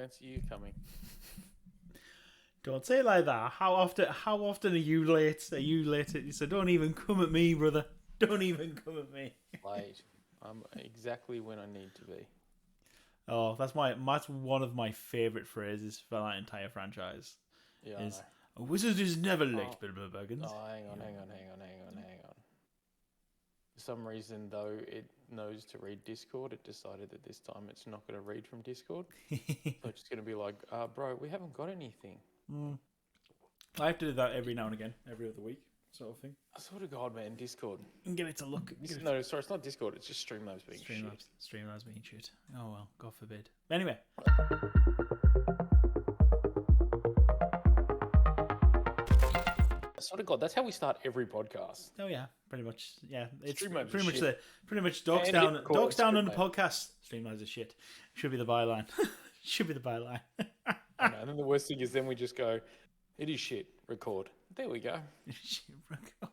fancy you coming. Don't say it like that. How often are you late? Are you late? So don't even come at me, brother. Don't even come at me. Late. I'm exactly when I need to be. Oh, that's one of my favourite phrases for that entire franchise. Yeah, Is a wizard is never late, Bilbo Baggins. Oh, hang on. For some reason, though, it knows to read Discord. It decided that this time it's not going to read from Discord. So it's just going to be like, bro, we haven't got anything. I have to do that every now and again, every other week, sort of thing. I swear to God, man, Discord. And get it to look. No, sorry, it's not Discord. It's just Streamlabs being shit. Streamlabs being shit. Oh well, God forbid. Anyway. I swear to God, that's how we start every podcast. Oh yeah, pretty much. Yeah, it's Streamlabs pretty much Dorks down on the podcast. Streamlabs is shit. Should be the byline. Should be the byline. I know, and then the worst thing is, then we just go, it is shit. Record. There we go. Record.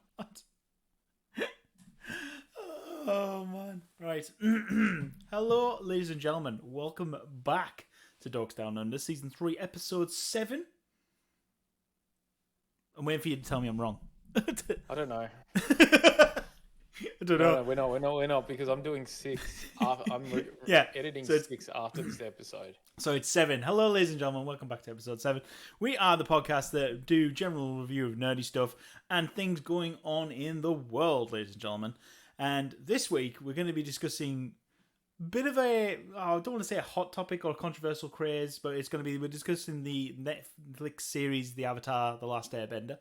Oh man. Right. Hello, ladies and gentlemen. Welcome back to Dorks Down Under, season 3, episode 7. I'm waiting for you to tell me I'm wrong. I don't know. I don't know. No, we're not, because I'm doing 6. I'm editing 6 after this episode. So it's 7. Hello, ladies and gentlemen. Welcome back to episode 7. We are the podcast that do general review of nerdy stuff and things going on in the world, ladies and gentlemen. And this week, we're going to be discussing a bit of I don't want to say a hot topic or a controversial craze, but we're discussing the Netflix series, The Avatar, The Last Airbender.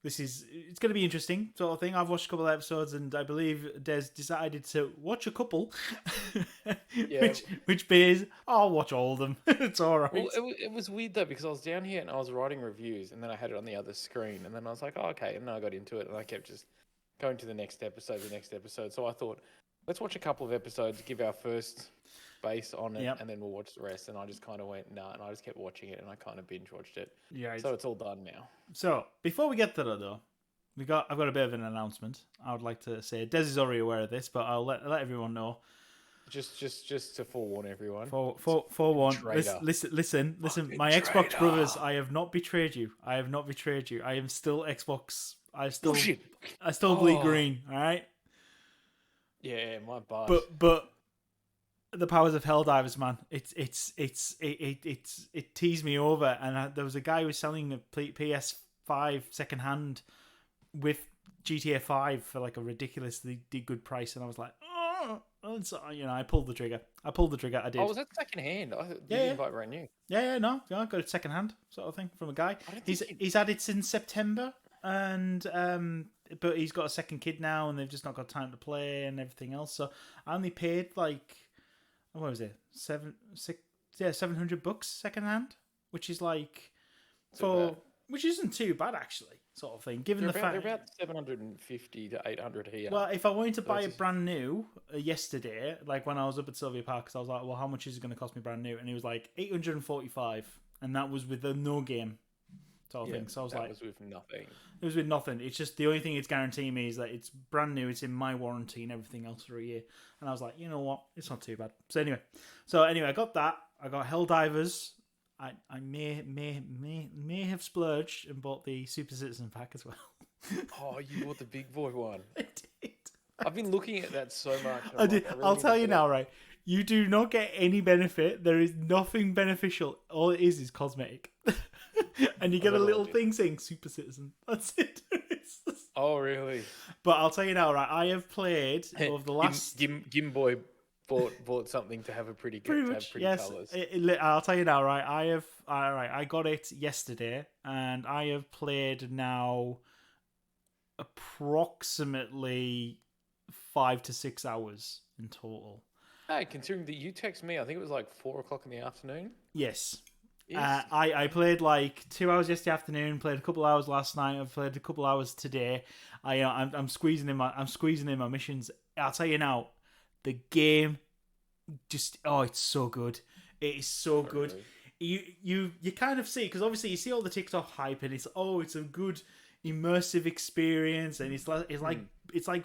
It's going to be interesting, sort of thing. I've watched a couple of episodes, and I believe Des decided to watch a couple, yeah. which means I'll watch all of them. It's all right. Well, it was weird, though, because I was down here and I was writing reviews, and then I had it on the other screen, and then I was like, oh, okay, and then I got into it, and I kept just going to the next episode. So I thought, let's watch a couple of episodes, give our first base on it, and then we'll watch the rest. And I just kind of went, nah, and I just kept watching it, and I kind of binge watched it. Yeah. So it's all done now. So before we get to that, though, I've got a bit of an announcement. I would like to say, Des is already aware of this, but I'll let everyone know. Just to forewarn everyone. Forewarn. Listen. My Xbox brothers, I have not betrayed you. I am still Xbox. I still bleed green. All right. Yeah, my bad. But the powers of Helldivers, man. It teased me over, and there was a guy who was selling a PS5 second hand with GTA 5 for like a ridiculously good price, and I was like, oh, and so, I pulled the trigger. I did. Oh, was that second hand? I didn't buy brand new. No, I got it second hand sort of thing from a guy. He's had it since September, and but he's got a second kid now, and they've just not got time to play and everything else. So I only paid like, what was it, $700 second hand, which is like which isn't too bad actually, sort of thing. Given they're about 750 to 800 here. Well, if I wanted to buy it brand new yesterday, like when I was up at Sylvia Park, because I was like, well, how much is it going to cost me brand new? And it was like $845, and that was with the no game sort of thing. So I was like, it was with nothing. It was with nothing. It's just the only thing it's guaranteeing me is that it's brand new. It's in my warranty and everything else for a year. And I was like, you know what? It's not too bad. So anyway, I got that. I got Helldivers. I may have splurged and bought the Super Citizen pack as well. Oh, you bought the big boy one. I did. I've been looking at that so much. I did. I'll tell you now, right? You do not get any benefit. There is nothing beneficial. All it is cosmetic. And you get a little thing saying Super Citizen. That's it. Oh, really? But I'll tell you now, right? I have played over the last... Gimboy bought something to have a pretty colours. I'll tell you now, right? I got it yesterday, and I have played now approximately 5 to 6 hours in total. Hey, considering that you text me, I think it was like 4 o'clock in the afternoon. Yes. I played like 2 hours yesterday afternoon. Played a couple hours last night. I've played a couple hours today. I'm squeezing in my missions. I'll tell you now, the game it's so good. It is so good. You kind of see, because obviously you see all the TikTok hype, and it's a good immersive experience, and it's like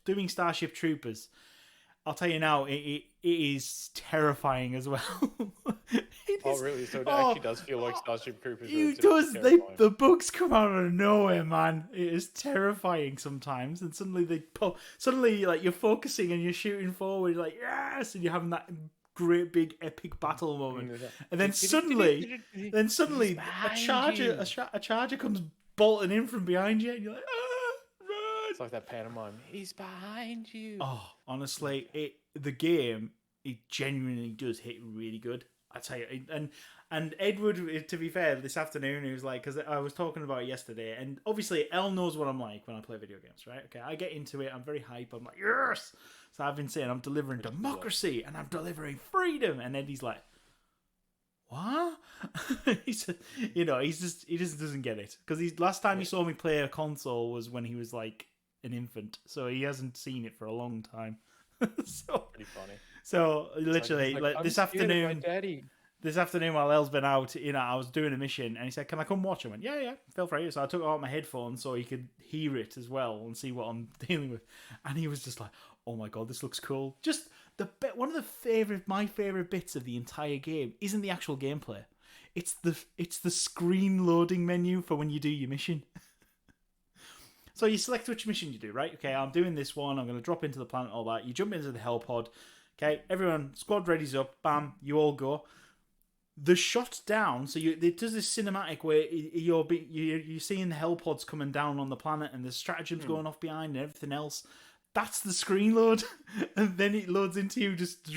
doing Starship Troopers. I'll tell you now, it is terrifying as well. Oh, really? So it Oh, actually does feel like Starship Troopers. Where it it's does. terrifying. The bugs come out of nowhere, man. It is terrifying sometimes, and suddenly suddenly like you're focusing and you're shooting forward, like yes, and you're having that great big epic battle moment, and then suddenly, a charger comes bolting in from behind you, and you're like, run! It's like that pantomime. He's behind you. Oh, honestly, the game it genuinely does hit really good. I tell you, and Edward, to be fair, this afternoon he was like, because I was talking about it yesterday, and obviously Elle knows what I'm like when I play video games, right? Okay, I get into it, I'm very hype, I'm like yes. So I've been saying I'm delivering democracy and I'm delivering freedom, and Eddie's like, what? He said, he just doesn't get it because last time he saw me play a console was when he was like an infant, so he hasn't seen it for a long time. So pretty funny. So literally, this afternoon, Daddy. this afternoon while Elle's been out, I was doing a mission, and he said, "Can I come watch?" I went, "Yeah, feel free." So I took out my headphones so he could hear it as well and see what I'm dealing with. And he was just like, "Oh my god, this looks cool!" Just one of my favorite bits of the entire game isn't the actual gameplay. It's the screen loading menu for when you do your mission. So you select which mission you do, right? Okay, I'm doing this one. I'm going to drop into the planet, all that. You jump into the hell pod. Okay, everyone, squad ready's up. Bam, you all go. The shot down, so it does this cinematic where you're seeing the hell pods coming down on the planet and the stratagems going off behind and everything else. That's the screen load, and then it loads into you just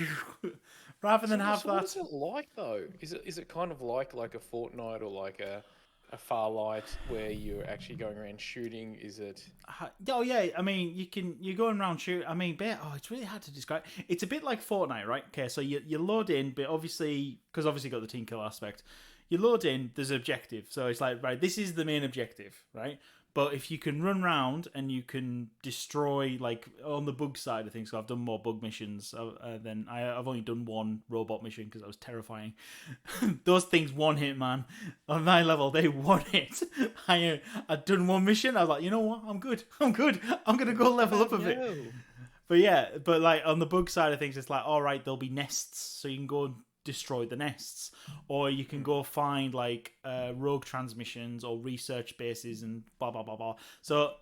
rather than have that. What is it like though? Is it kind of like a Fortnite or like a Farlight where you're actually going around shooting? Is it? Oh yeah, I mean you're going around shooting. I mean, it's really hard to describe. It's a bit like Fortnite, right? Okay, so you load in, but obviously got the team kill aspect. You load in, there's an objective, so it's like right, this is the main objective, right? But if you can run around and you can destroy, like on the bug side of things, so I've done more bug missions than I've only done one robot mission because that was terrifying. Those things one hit, man. On my level, they one hit. I'd done one mission. I was like, you know what? I'm good. I'm gonna go level up a bit. But yeah, like on the bug side of things, it's like, all right, there'll be nests, so you can go and destroy the nests, or you can go find like rogue transmissions or research bases and blah blah blah blah. So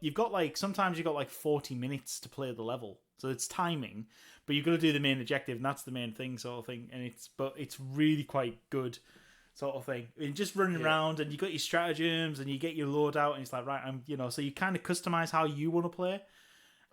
sometimes you've got like 40 minutes to play the level, so it's timing, but you've got to do the main objective, and that's the main thing, sort of thing. And it's really quite good, sort of thing. And just running around, and you got your stratagems, and you get your loadout, and it's like right, so you kind of customize how you want to play.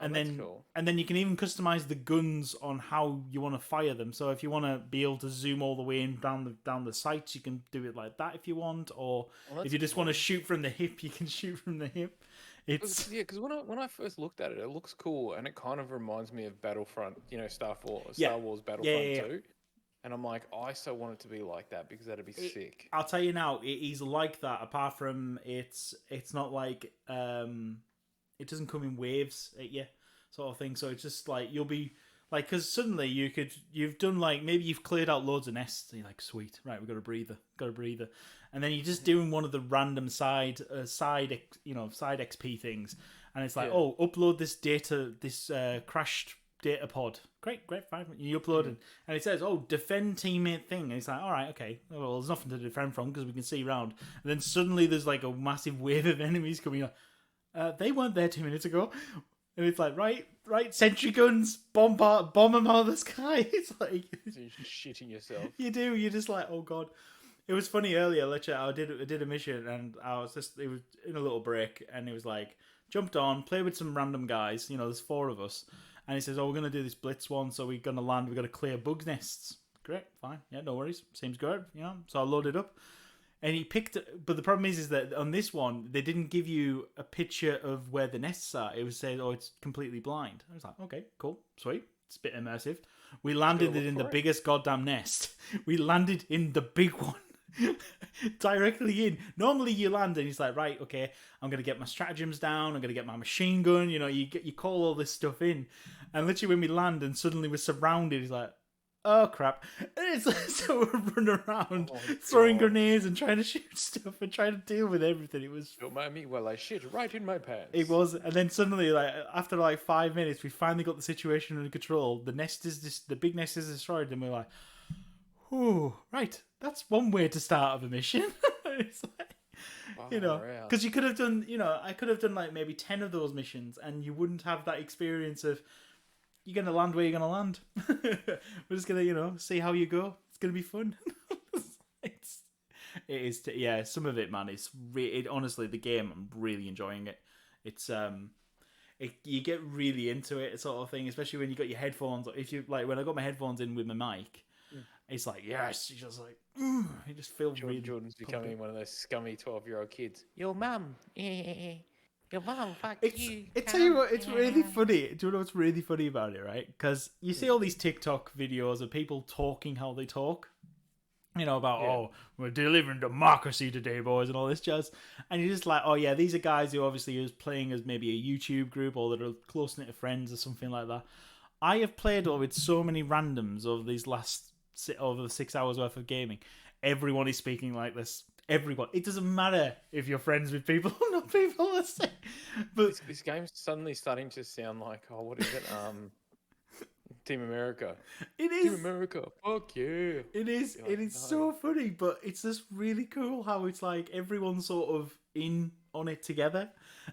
And then you can even customize the guns on how you want to fire them. So if you want to be able to zoom all the way in down the sights, you can do it like that if you want. Or if you just want to shoot from the hip, you can shoot from the hip. Because when I first looked at it, it looks cool, and it kind of reminds me of Battlefront. Star Wars Battlefront 2. And I'm like, I so want it to be like that because that'd be sick. I'll tell you now, it is like that. Apart from it's not like it doesn't come in waves at you, sort of thing. So it's just like you'll be like, because suddenly you've done like maybe you've cleared out loads of nests. And you're like, sweet, right, we've got a breather, and then you're just doing one of the random side XP things, and it's like, oh, upload this data, this crashed data pod. Great, 5 minutes. You upload it, and it says, oh, defend teammate thing, and it's like, all right, okay, well, there's nothing to defend from because we can see around, and then suddenly there's like a massive wave of enemies coming up. They weren't there 2 minutes ago. And it's like, right, sentry guns, bomb them out of the sky. It's like... So you're shitting yourself. You do, you're just like, oh god. It was funny earlier, literally, I did a mission, and it was in a little break, and it was like, jumped on, play with some random guys, there's 4 of us, and he says, oh, we're going to do this blitz one, so we're going to land, we're going to clear bugs nests. Great, fine, yeah, no worries, seems good, so I loaded up. And he picked, but the problem is that on this one, they didn't give you a picture of where the nests are. It was saying, oh, it's completely blind. I was like, okay, cool, sweet. It's a bit immersive. We landed in the biggest goddamn nest. We landed in the big one. Directly in. Normally you land and he's like, right, okay, I'm going to get my stratagems down. I'm going to get my machine gun. You call all this stuff in. And literally when we land and suddenly we're surrounded, he's like, oh crap. And so we're running around throwing grenades and trying to shoot stuff and trying to deal with everything. It was... Don't mind me while I shit right in my pants. It was, and then suddenly, like after like 5 minutes, we finally got the situation under control. The big nest is destroyed, and we're like, "Ooh, right, that's one way to start a mission. It's like, because you could have done, I could have done like maybe 10 of those missions, and you wouldn't have that experience of you're gonna land where you're gonna land. We're just gonna, see how you go. It's gonna be fun. It is, yeah. Some of it, man. It's honestly the game. I'm really enjoying it. It's you get really into it, sort of thing. Especially when you got your headphones. If you like, when I got my headphones in with my mic, it's like yes, you just like you just feel really. Jordan's becoming one of those scummy 12-year-old kids. Your mum, your mum, fuck you. I tell you what, it's really funny. Do you know what's really funny about it, right? Because you see all these TikTok videos of people talking how they talk. About, we're delivering democracy today, boys, and all this jazz. And you're just like, oh, yeah, these are guys who obviously are playing as maybe a YouTube group or that are close-knit friends or something like that. I have played with so many randoms over these over the 6 hours worth of gaming. Everyone is speaking like this. Everyone. It doesn't matter if you're friends with people or not people. But this game's suddenly starting to sound like, what is it? Team America. It is. Team America. Fuck yeah. It is. Like, it is so funny, but it's just really cool how it's like everyone's sort of in on it together.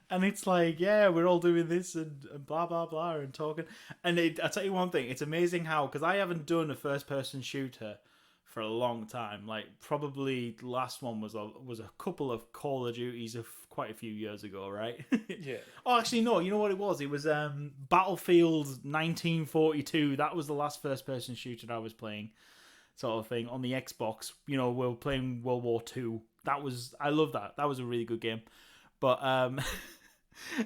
And it's like, yeah, we're all doing this and blah, blah, blah and talking. And I'll tell you one thing. It's amazing how, because I haven't done a first-person shooter for a long time. Like, probably the last one was a couple of Call of Duties of quite a few years ago, right? Yeah. Oh, actually, no. You know what it was? It was Battlefield 1942. That was the last first-person shooter I was playing, sort of thing, on the Xbox. We were playing World War II. I love that. That was a really good game. But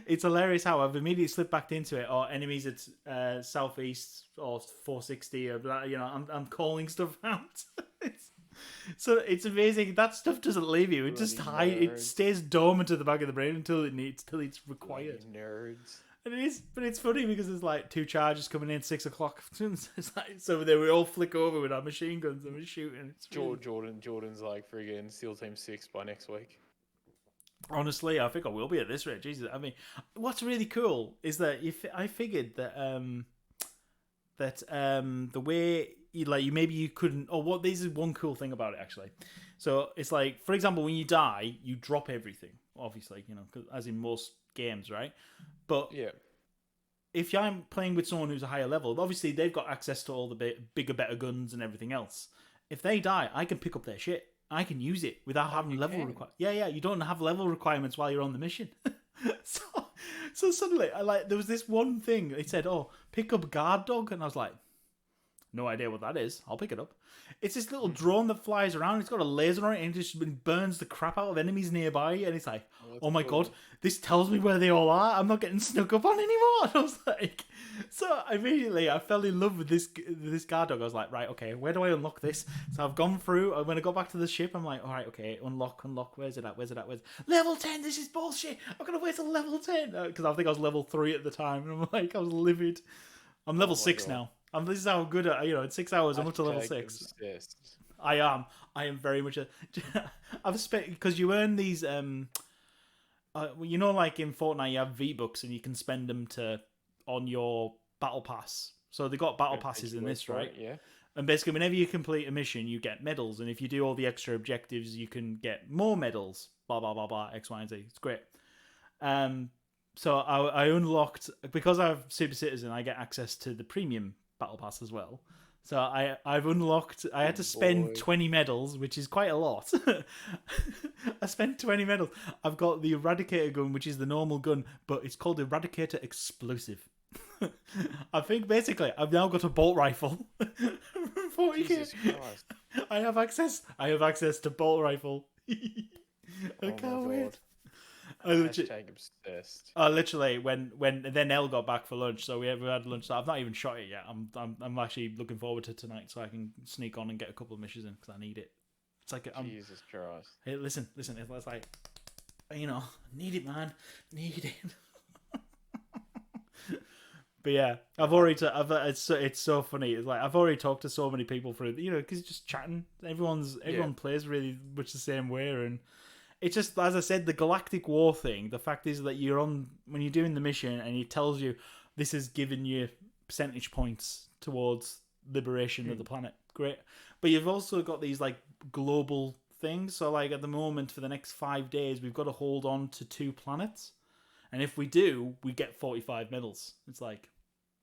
it's hilarious how I've immediately slipped back into it. Or enemies at southeast or 460. Or I'm calling stuff out. So it's amazing. That stuff doesn't leave you. It just it stays dormant at the back of the brain until it's required. Nerds. And it is, but it's funny because there's like 2 charges coming in 6 o'clock. It's like, so they we all flick over with our machine guns and we're shooting. It's really... Jordan's like friggin' SEAL Team 6 by next week. Honestly, I think I will be at this rate. Jesus, I mean, what's really cool is that I figured that the way you couldn't. Oh, what? This is one cool thing about it actually. So it's like, for example, when you die, you drop everything. Obviously, as in most games, right? But yeah, if I'm playing with someone who's a higher level, obviously they've got access to all the bigger, better guns and everything else. If they die, I can pick up their shit. I can use it without having level requirements. Yeah, you don't have level requirements while you're on the mission. So suddenly, there was this one thing. It said, "Oh, pick up guard dog," and I was like, "No idea what that is. I'll pick it up." It's this little drone that flies around. It's got a laser on it, and it just burns the crap out of enemies nearby. And it's like, oh my god, this tells me where they all are. I'm not getting snuck up on anymore. And I was like, so immediately I fell in love with this guard dog. I was like, right, okay, where do I unlock this? So I've gone through. When I got back to the ship, I'm like, all right, okay, unlock. Where's it at? Level 10. This is bullshit. I'm gonna wait till level 10 because I think I was level 3 at the time, and I'm like, I was livid. I'm level 6 now. This is how good in 6 hours I'm up to level 6. I am very much I've spent, because you earn these like in Fortnite you have V-Bucks and you can spend them on your battle pass. So they got battle passes in this, right? Yeah. And basically whenever you complete a mission you get medals, and if you do all the extra objectives you can get more medals, blah blah blah blah, X, Y, and Z. It's great. So I unlocked, because I have Super Citizen, I get access to the premium battle pass as well. So I've unlocked. I had to spend 20 medals, which is quite a lot. I spent 20 medals. I've got the Eradicator gun, which is the normal gun, but it's called Eradicator Explosive. I think basically I've now got a bolt rifle. 40K. Jesus Christ. I have access to bolt rifle. I can't wait. Hashtag obsessed. Literally, when then Elle got back for lunch, so we had lunch. So I've not even shot it yet. I'm actually looking forward to tonight, so I can sneak on and get a couple of missions in because I need it. It's like Jesus Christ. Hey, listen. It's like, need it, man, need it. But yeah, it's so funny. It's like I've already talked to so many people through, because just chatting. Everyone plays really much the same way, and. It's just, as I said, the Galactic War thing. The fact is that when you're doing the mission and it tells you this is giving you percentage points towards liberation of the planet. Great. But you've also got these global thing. So like at the moment, for the next 5 days, we've got to hold on to 2 planets, and if we do, we get 45 medals. It's like,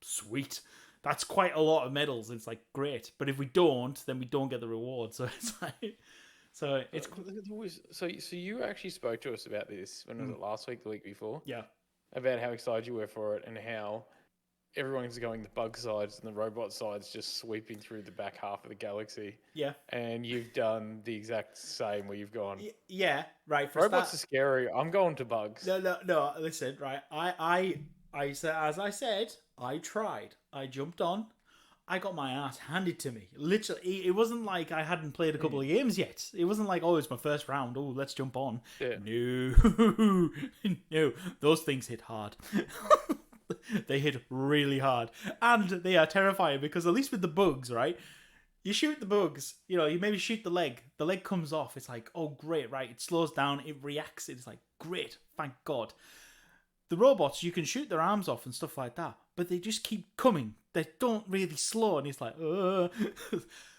sweet. That's quite a lot of medals. It's like, great. But if we don't, then we don't get the reward. So it's like, so it's So you actually spoke to us about this. When was it? Last week, the week before? yeah. About how excited you were for it and how everyone's going the bug sides and the robot sides just sweeping through the back half of the galaxy. Yeah. And you've done the exact same where you've gone, Yeah, right. For robots are scary. I'm going to bugs. No. Listen, right. I said, as I said, I tried. I jumped on. I got my ass handed to me. Literally, it wasn't like I hadn't played a couple of games yet. It wasn't like, oh, it's my first round. Oh, let's jump on. Yeah. No, no. Those things hit hard. They hit really hard, and they are terrifying because at least with the bugs, right? You shoot the bugs, you maybe shoot the leg comes off. It's like, oh great, right? It slows down, it reacts. It's like, great, thank God. The robots, you can shoot their arms off and stuff like that, but they just keep coming. They don't really slow, and it's like,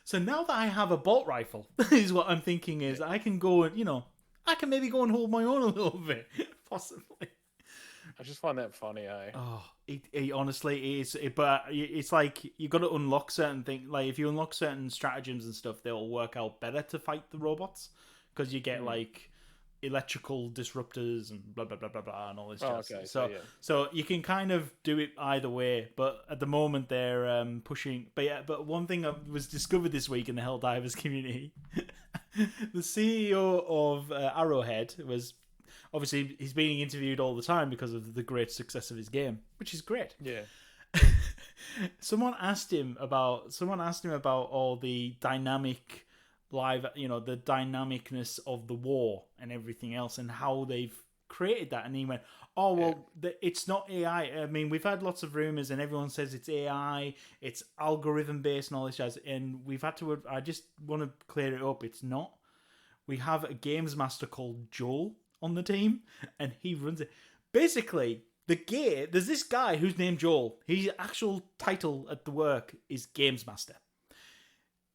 So now that I have a bolt rifle, is what I'm thinking is I can go and, I can maybe go and hold my own a little bit, possibly. I just find that funny, eh? Oh, it honestly is. But it's like you got to unlock certain things. Like if you unlock certain stratagems and stuff, they'll work out better to fight the robots because you get like electrical disruptors and blah blah blah blah blah and all this stuff. Okay, so you can kind of do it either way. But at the moment they're pushing. But one thing that was discovered this week in the Helldivers community, the CEO of Arrowhead was. Obviously, he's being interviewed all the time because of the great success of his game, which is great. Yeah. Someone asked him about all the dynamic the dynamicness of the war and everything else and how they've created that. And he went, oh, well, it's not AI. I mean, we've had lots of rumors and everyone says it's AI, it's algorithm based and all this jazz. And we've had to, I just want to clear it up. It's not. We have a games master called Joel on the team, and he runs it. Basically, there's this guy who's named Joel. His actual title at the work is Games Master.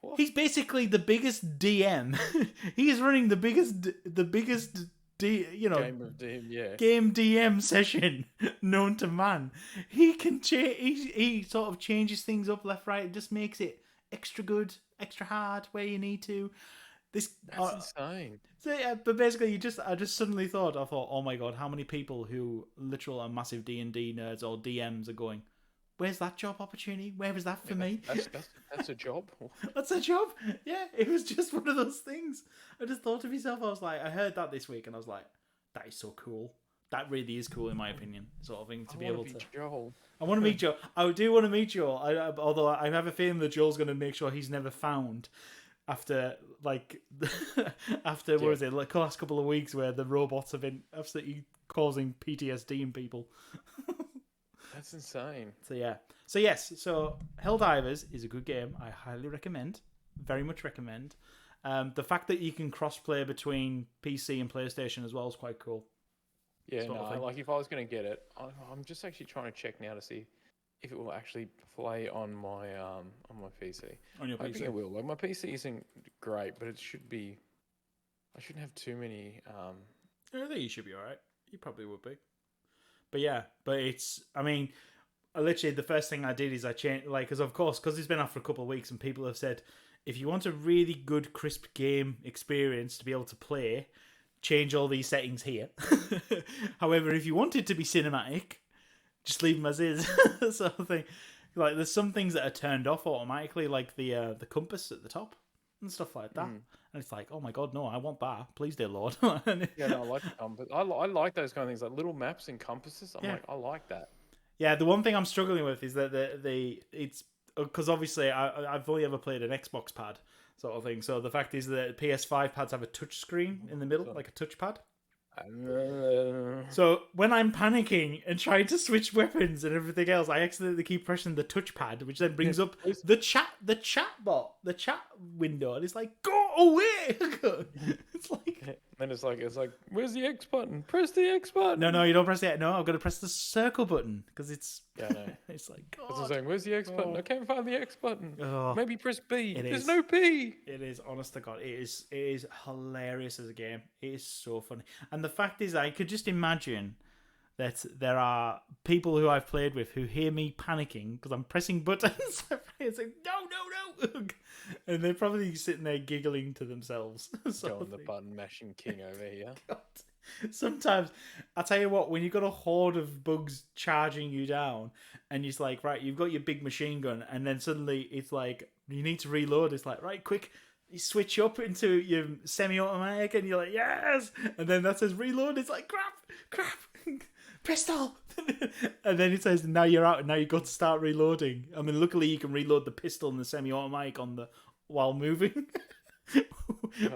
What? He's basically the biggest DM. He's running the biggest game DM session known to man. He can he sort of changes things up left, right, and just makes it extra good, extra hard where you need to. That's insane. So yeah, but basically, I just suddenly thought, oh my god, how many people who literal are massive D&D nerds or DMs are going, where's that job opportunity? Where is that for me? That's a job. That's a job. Yeah, it was just one of those things. I just thought to myself, I was like, I heard that this week, and I was like, that is so cool. That really is cool, in my opinion, sort of thing to be able to. Joel. I want to meet Joel. I do want to meet Joel. Although I have a feeling that Joel's going to make sure he's never found. After what was it, like the last couple of weeks where the robots have been absolutely causing PTSD in people. That's insane. So yes, Helldivers is a good game. I highly recommend, very much recommend. The fact that you can cross-play between PC and PlayStation as well is quite cool. Yeah, like if I was going to get it, I'm just actually trying to check now to see if it will actually play on my PC. On your PC? I think it will. Like my PC isn't great, but it should be. I shouldn't have too many. I think you should be alright. You probably would be. But it's. I mean, literally the first thing I did is I changed, because it's been out for a couple of weeks and people have said, if you want a really good crisp game experience to be able to play, change all these settings here. However, if you want it to be cinematic, just leave them as is, sort of thing. Like there's some things that are turned off automatically, like the compass at the top and stuff like that. And it's like, oh my god, no, I want that. Please, dear Lord. I like the compass. I like those kind of things, like little maps and compasses. I like that. Yeah, the one thing I'm struggling with is that it's because obviously I've only ever played an Xbox pad sort of thing. So the fact is that PS5 pads have a touch screen in the middle, like a touchpad. So when I'm panicking and trying to switch weapons and everything else, I accidentally keep pressing the touchpad, which then brings up the chat window, and it's like, go away. It's like, then it's like, where's the X button? Press the X button. No, you don't press it. No, I've got to press the circle button because it's. Yeah, I know. It's like It's God. saying, where's the X button? I can't find the X button. Oh, Maybe press B. it There's is. no P. It is, honest to God, it is hilarious as a game. It is so funny, and the fact is, I could just imagine that there are people who I've played with who hear me panicking because I'm pressing buttons. It's like no, and they're probably sitting there giggling to themselves. Going the button mashing king over here. God. Sometimes, I tell you what, when you've got a horde of bugs charging you down, and it's like, right, you've got your big machine gun, and then suddenly it's like, you need to reload. It's like, right, quick, you switch up into your semi-automatic, and you're like, yes! And then that says reload. It's like, crap, pistol! And then it says, now you're out, and now you've got to start reloading. I mean, luckily you can reload the pistol and the semi-automatic while moving.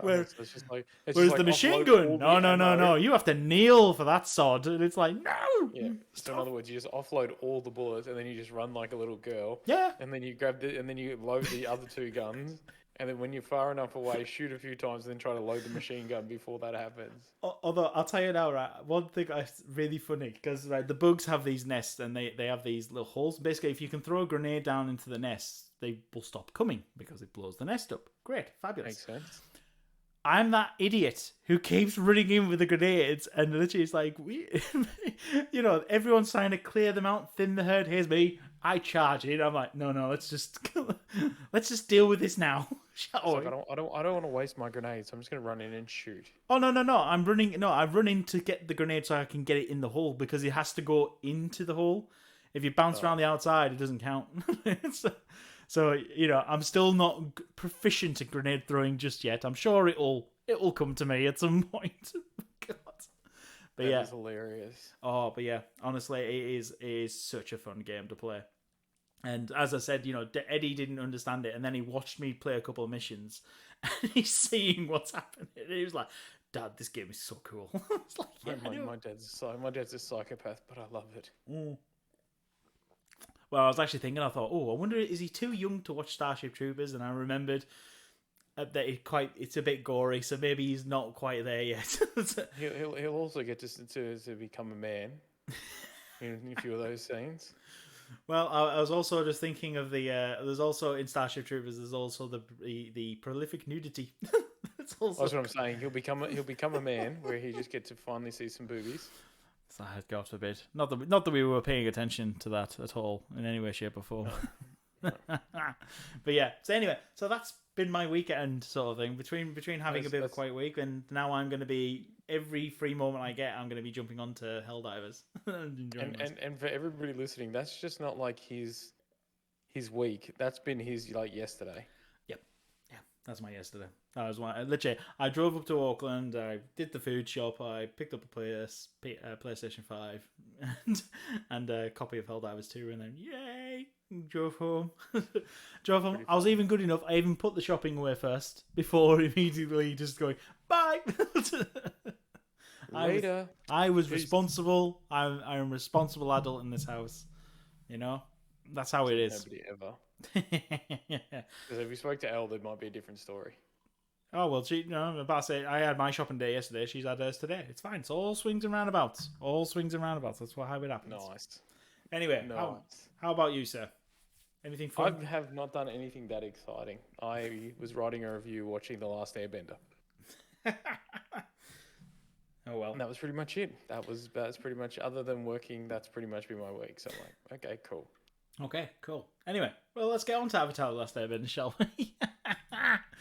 Whereas the machine gun, no, you have to kneel for that sod, and it's like no. Yeah. So in other words, you just offload all the bullets, and then you just run like a little girl. Yeah. And then you grab and then you load the other two guns, and then when you're far enough away, shoot a few times, and then try to load the machine gun before that happens. Although I'll tell you now, right, one thing that's really funny because right, the bugs have these nests, and they have these little holes. Basically, if you can throw a grenade down into the nest, they will stop coming because it blows the nest up. Great, fabulous. Makes sense. I'm that idiot who keeps running in with the grenades, and literally it's like, everyone's trying to clear them out, thin the herd. Here's me. I charge it. I'm like, no, let's just deal with this now. Shall we? I don't want to waste my grenades. So I'm just gonna run in and shoot. Oh no! I run in to get the grenade so I can get it in the hole because it has to go into the hole. If you bounce around the outside, it doesn't count. So, I'm still not proficient at grenade throwing just yet. I'm sure it'll come to me at some point. God. But That is hilarious. Oh, but yeah, honestly, it is such a fun game to play. And as I said, Eddie didn't understand it, and then he watched me play a couple of missions, and he's seeing what's happening. And he was like, "Dad, this game is so cool." It's like, yeah, my dad's a psychopath, but I love it. Mm. Well, I was actually thinking, I thought, I wonder, is he too young to watch Starship Troopers? And I remembered that it's a bit gory, so maybe he's not quite there yet. He'll also get to become a man in a few of those scenes. Well, I was also just thinking of there's also in Starship Troopers, there's also the prolific nudity. That's what I'm saying. He'll become a man where he just gets to finally see some boobies. God forbid. Not that we were paying attention to that at all in any way, shape, or form. No. But yeah. So anyway, that's been my weekend sort of thing. Between having a bit of a quiet week, and now I'm going to be every free moment I get, I'm going to be jumping onto Helldivers. and for everybody listening, that's just not like his week. That's been his yesterday. Yep. Yeah. That's my yesterday. That was literally. I drove up to Auckland. I did the food shop. I picked up a PlayStation 5 and a copy of Helldivers 2, and then yay, drove home. I was even good enough. I even put the shopping away first before immediately just going bye. Later. I was responsible. I'm a responsible adult in this house. That's how it is. Nobody ever. Because if we spoke to Elle, it might be a different story. Oh, well, I'm about to say, I had my shopping day yesterday. She's had hers today. It's fine. It's all swings and roundabouts. That's how it happens. Nice. Anyway, how about you, sir? Anything fun? I have not done anything that exciting. I was writing a review watching The Last Airbender. Oh, well. And that was pretty much it. That's pretty much, other than working, that's pretty much been my week. So I'm like, okay, cool. Okay, cool. Anyway, well, let's get on to Avatar The Last Airbender, shall we?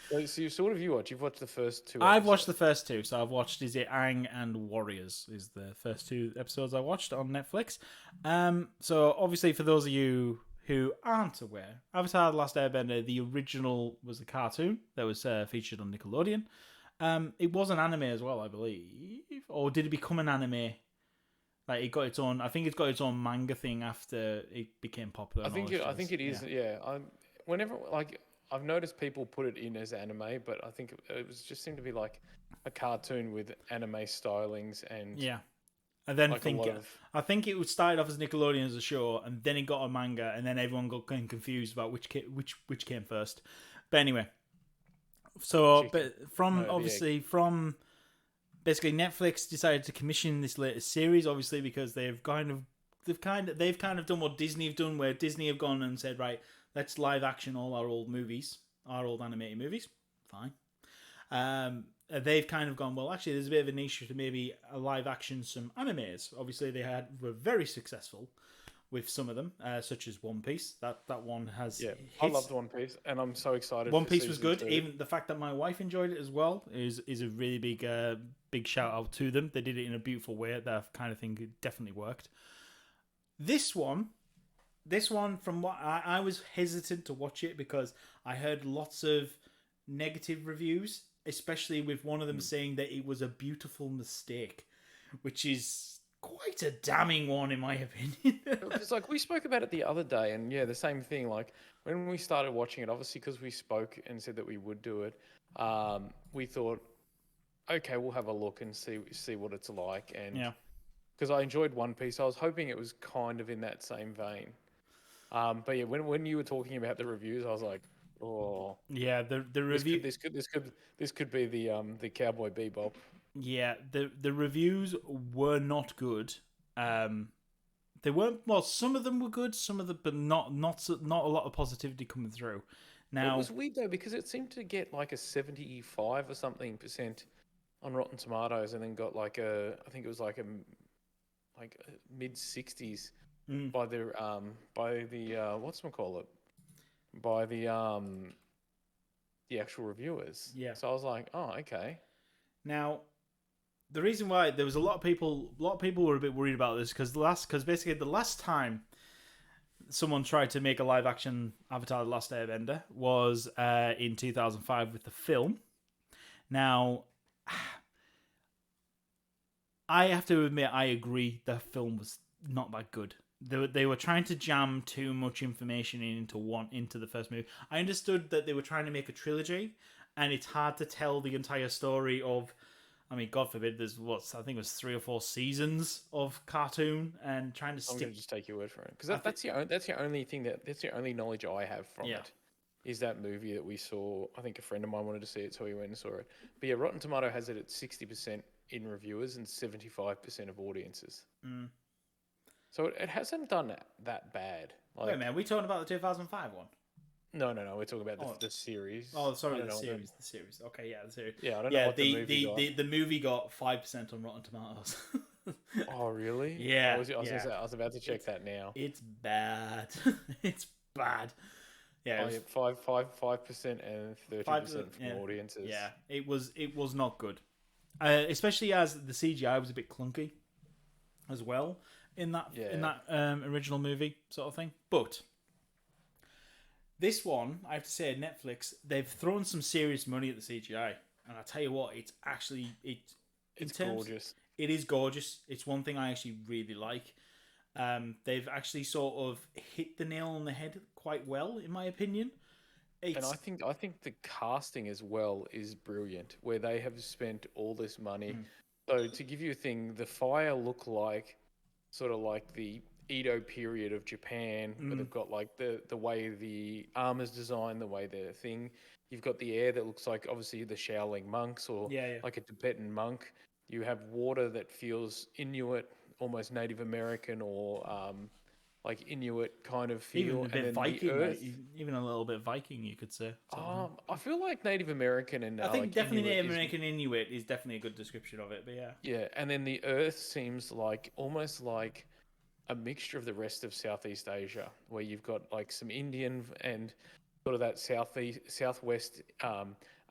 So you've watched the first two episodes? I've watched the first two. So I've watched, is it Aang and Warriors is the first two episodes I watched on Netflix. So obviously for those of you who aren't aware, Avatar The Last Airbender, the original was a cartoon that was featured on Nickelodeon. It was an anime as well, I believe. Or did it become an anime? Like it got its own. I think it's got its own manga thing after it became popular. I think it is. Yeah. I've noticed people put it in as anime, but I think it was just seemed to be like a cartoon with anime stylings and yeah. And then like I think it started off as Nickelodeon as a show, and then it got a manga, and then everyone got kind of confused about which came first. But anyway, so Chicken. but from basically Netflix decided to commission this latest series, obviously because they've kind of done what Disney have done, where Disney have gone and said, right, let's live action all our old movies, our old animated movies. Fine. They've kind of gone, well, actually, there's a bit of a niche to maybe a live action some animes. Obviously, were very successful with some of them, such as One Piece. That one has I loved One Piece, and I'm so excited. One for Piece was good. 2. Even the fact that my wife enjoyed it as well is a really big shout out to them. They did it in a beautiful way. That kind of thing definitely worked. This one, from what I was hesitant to watch it because I heard lots of negative reviews, especially with one of them saying that it was a beautiful mistake, which is quite a damning one in my opinion. It's like we spoke about it the other day, and the same thing. Like when we started watching it, obviously because we spoke and said that we would do it, we thought, okay, we'll have a look and see what it's like. And because I enjoyed One Piece, I was hoping it was kind of in that same vein. But when you were talking about the reviews, I was like, oh, yeah, the review. This could be the Cowboy Bebop. Yeah, the reviews were not good. They weren't. Well, some of them were good, some of them, but not a lot of positivity coming through. Now it was weird though because it seemed to get like a 75 or something % on Rotten Tomatoes, and then got like I think it was like a mid 60s by the whatchamacallit, by the actual reviewers. Yeah. So I was like, oh, okay. Now, the reason why there was a lot of people were a bit worried about this because basically the last time someone tried to make a live action Avatar: The Last Airbender was in 2005 with the film. Now, I have to admit, I agree the film was not that good. They were trying to jam too much information into the first movie. I understood that they were trying to make a trilogy, and it's hard to tell the entire story of. I mean, God forbid, there's I think it was 3 or 4 seasons of cartoon, and trying to stick. I'm going to just take your word for it because that's the only knowledge I have from it. Is that movie that we saw? I think a friend of mine wanted to see it, so we went and saw it. But yeah, Rotten Tomato has it at 60% in reviewers and 75% of audiences. So it hasn't done that bad. Wait a minute, are we talking about the 2005 one? No. We're talking about the series. Oh, sorry, the series. The series. Okay, yeah, the series. Yeah, I don't know what the movie got. The movie got 5% on Rotten Tomatoes. Oh, really? Yeah. I was about to check that now. It's bad. It's bad. Yeah. 5% and 30% from audiences. Yeah, it was not good. Especially as the CGI was a bit clunky, as well in that original movie sort of thing. But this one, I have to say, Netflix, they've thrown some serious money at the CGI, and I tell you what, it's actually it's gorgeous. It is gorgeous. It's one thing I actually really like. They've actually sort of hit the nail on the head quite well, in my opinion. And I think the casting as well is brilliant, where they have spent all this money. So to give you a thing, the fire look like sort of like the Edo period of Japan, where they've got like the way the armor's designed, the way the thing. You've got the air that looks like obviously the Shaolin monks or like a Tibetan monk. You have water that feels Inuit, almost Native American or like Inuit kind of feel. Even a bit Viking, even a little bit Viking, you could say. I feel like Native American and I think like definitely Native American Inuit is definitely a good description of it. But yeah. Yeah, and then the Earth seems like almost like a mixture of the rest of Southeast Asia, where you've got like some Indian and sort of that southwest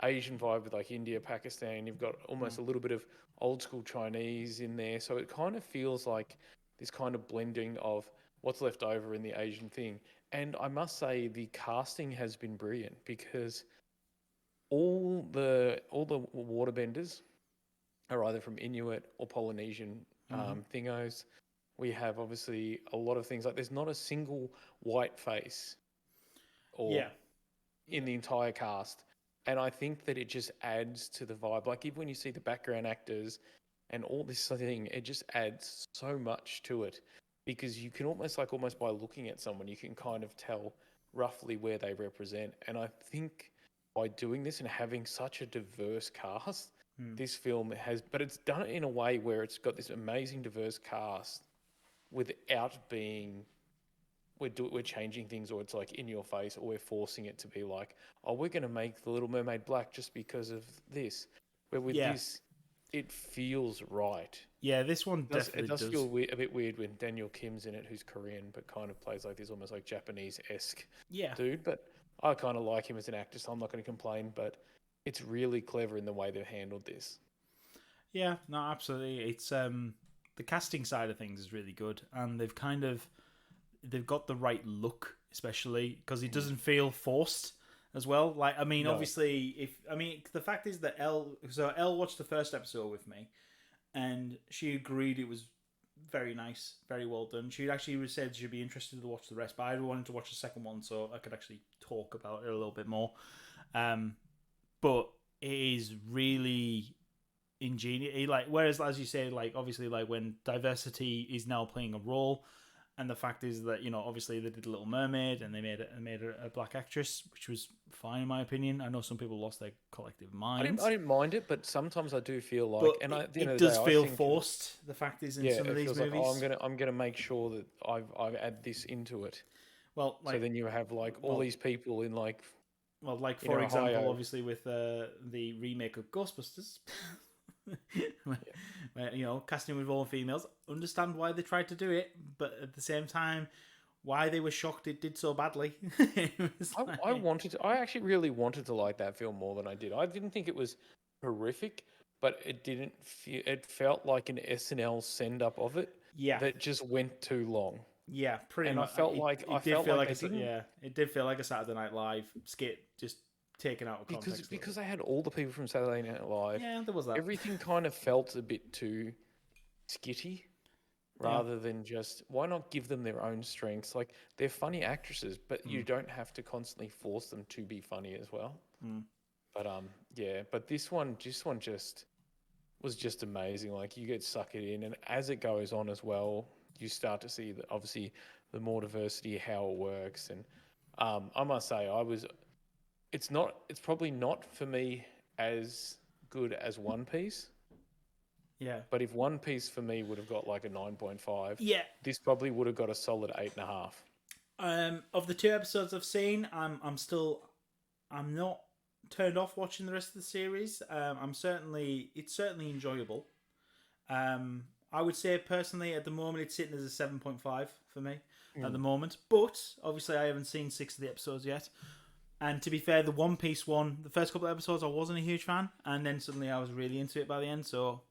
Asian vibe with like India, Pakistan. You've got almost a little bit of old school Chinese in there, so it kind of feels like this kind of blending of what's left over in the Asian thing. And I must say the casting has been brilliant because all the waterbenders are either from Inuit or Polynesian thingos. We have obviously a lot of things like there's not a single white face in the entire cast. And I think that it just adds to the vibe. Like even when you see the background actors and all this thing, it just adds so much to it because you can almost by looking at someone, you can kind of tell roughly where they represent. And I think by doing this and having such a diverse cast, this film has, but it's done it in a way where it's got this amazing diverse cast without being we're changing things, or it's like in your face, or we're forcing it to be like, oh, we're going to make the Little Mermaid black just because of this. But with this, it feels right. Yeah, this one It definitely does feel a bit weird when Daniel Kim's in it, who's Korean, but kind of plays like this almost like Japanese-esque dude. But I kind of like him as an actor, so I'm not going to complain. But it's really clever in the way they've handled this. Yeah, no, absolutely. It's the casting side of things is really good, and they've got the right look, especially because it doesn't feel forced as well. Like, I mean, obviously, the fact is that Elle watched the first episode with me, and she agreed it was very nice, very well done. She actually said she'd be interested to watch the rest, but I wanted to watch the second one so I could actually talk about it a little bit more. But it is really ingenious. Like, whereas, as you say, like, obviously, like, when diversity is now playing a role, and the fact is that, obviously they did Little Mermaid and they made her a black actress, which was fine in my opinion. I know some people lost their collective minds. I didn't mind it, but sometimes I do feel like, it does feel forced. The fact is, in some of these movies, like, I'm gonna make sure that I've add this into it. Well, like, so then you have like all these people in like, well, like for example, obviously with the remake of Ghostbusters. Where, casting with all females, understand why they tried to do it, but at the same time, why they were shocked it did so badly. I actually really wanted to like that film more than I did. I didn't think it was horrific, but it felt like an SNL send up of it. Yeah, that just went too long. Yeah, pretty much. It did feel like a Saturday Night Live skit, just taken out of context. Because they had all the people from Saturday Night Live. Yeah, there was that. Everything kind of felt a bit too skitty, rather than just, why not give them their own strengths? Like, they're funny actresses, but you don't have to constantly force them to be funny as well. But but this one just was just amazing. Like, you get sucked in, and as it goes on as well, you start to see that obviously the more diversity, how it works, and I must say, it's probably not for me as good as One Piece. Yeah. But if One Piece for me would have got like a 9.5, this probably would have got a solid 8.5. Of the 2 episodes I've seen, I'm not turned off watching the rest of the series. It's certainly enjoyable. I would say personally at the moment it's sitting as a 7.5 for me at the moment. But obviously I haven't seen 6 of the episodes yet. And to be fair, the One Piece one, the first couple of episodes I wasn't a huge fan, and then suddenly I was really into it by the end. So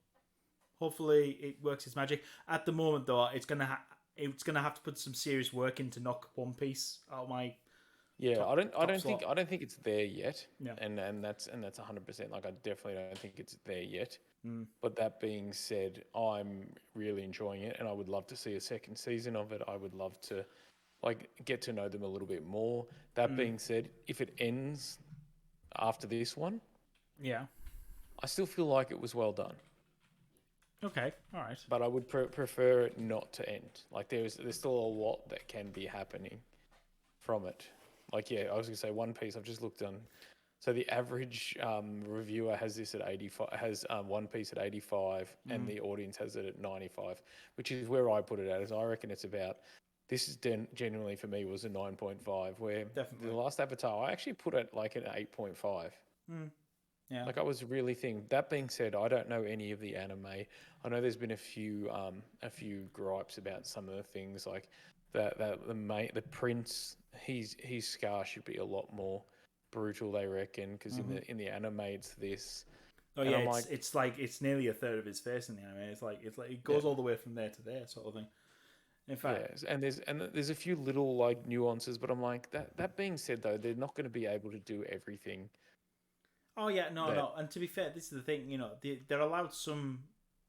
hopefully it works its magic. At the moment though, it's gonna have to put some serious work in to knock One Piece out of my I don't think it's there yet. Yeah. And that's 100%. Like, I definitely don't think it's there yet. But that being said, I'm really enjoying it, and I would love to see a second season of it. I would love to get to know them a little bit more. That being said, if it ends after this one, I still feel like it was well done. Okay, all right. But I would prefer it not to end. Like, there's still a lot that can be happening from it. Like, I was gonna say One Piece. I've just looked on. So the average reviewer has this at 85. Has One Piece at 85, and the audience has it at 95, which is where I put it at. As I reckon it's about. This is genuinely for me was a 9.5. Where Definitely. The Last Avatar, I actually put it like an 8.5. Yeah. Like, I was really thinking. That being said, I don't know any of the anime. I know there's been a few gripes about some of the things, like the prince. His scar should be a lot more brutal, they reckon, because in the anime it's this. Oh yeah, it's nearly a third of his face in the anime. It's like it goes all the way from there to there, sort of thing. In fact, and there's a few little like nuances, but I'm like, that being said though, they're not going to be able to do everything. Oh yeah, no. And to be fair, this is the thing. They're allowed some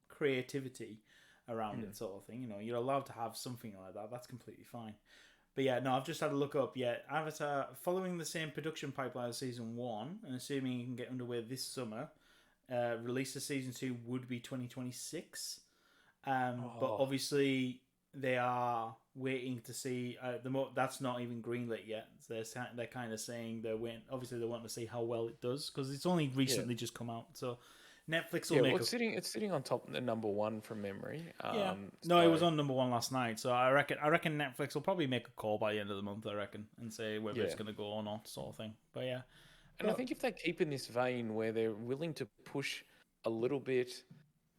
creativity around it, sort of thing. You're allowed to have something like that. That's completely fine. But yeah, no, I've just had a look up. Yeah, Avatar, following the same production pipeline as season 1, and assuming you can get underway this summer, release of season 2 would be 2026. But obviously they are waiting to see. That's not even greenlit yet. They're kind of saying they're waiting. Obviously, they want to see how well it does because it's only recently just come out. So Netflix will Yeah, well, make a it's sitting on top the number one from memory. yeah. No, it was on number one last night, so I reckon Netflix will probably make a call by the end of the month. I reckon, and say whether it's Yeah. going to go or not, sort of thing. But yeah, And I but think if they keep in this vein where they're willing to push a little bit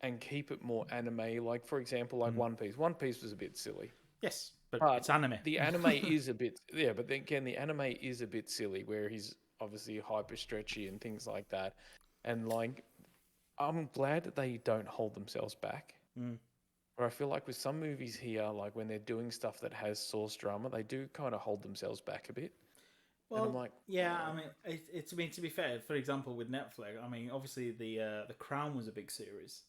and keep it more anime, like for example, like One Piece. One Piece was a bit silly, yes, but but it's anime. the anime is a bit yeah. But then again, the anime is a bit silly, where he's obviously hyper stretchy and things like that. And like, I'm glad that they don't hold themselves back. Mm. Where I feel like with some movies here, like when they're doing stuff that has source drama, they do kind of hold themselves back a bit. And I'm Well, like, yeah, I mean, it's. I mean, to be fair, for example, with Netflix, I mean, obviously the Crown was a big series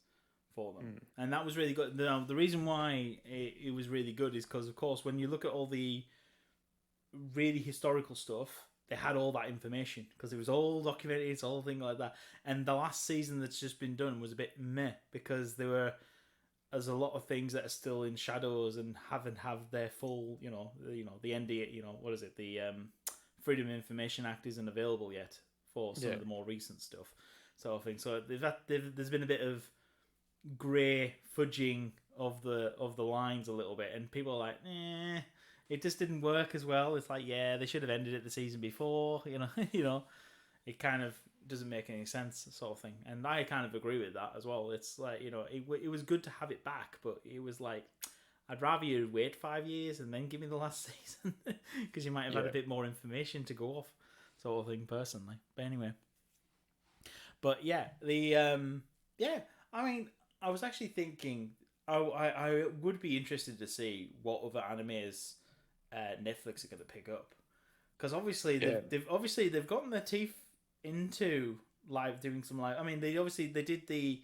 for them, and that was really good. The reason why it was really good is because, of course, when you look at all the really historical stuff, they had all that information because it was all documented, it's all thing like that. And the last season that's just been done was a bit meh because there's a lot of things that are still in shadows and haven't have their full, the NDA, what is it, the Freedom of Information Act isn't available yet for some yeah, of the more recent stuff, sort of thing. So there's been a bit of grey fudging of the lines a little bit, and people are like, it just didn't work as well. It's like, yeah, they should have ended it the season before, it kind of doesn't make any sense, sort of thing. And I kind of agree with that as well. It's like, it was good to have it back, but it was like, I'd rather you wait 5 years and then give me the last season because you might have had a yeah, bit more information to go off, sort of thing, personally. But anyway, but yeah, yeah, I mean, I was actually thinking, I would be interested to see what other animes Netflix are going to pick up because obviously yeah, they've gotten their teeth into live doing some live. I mean, they did the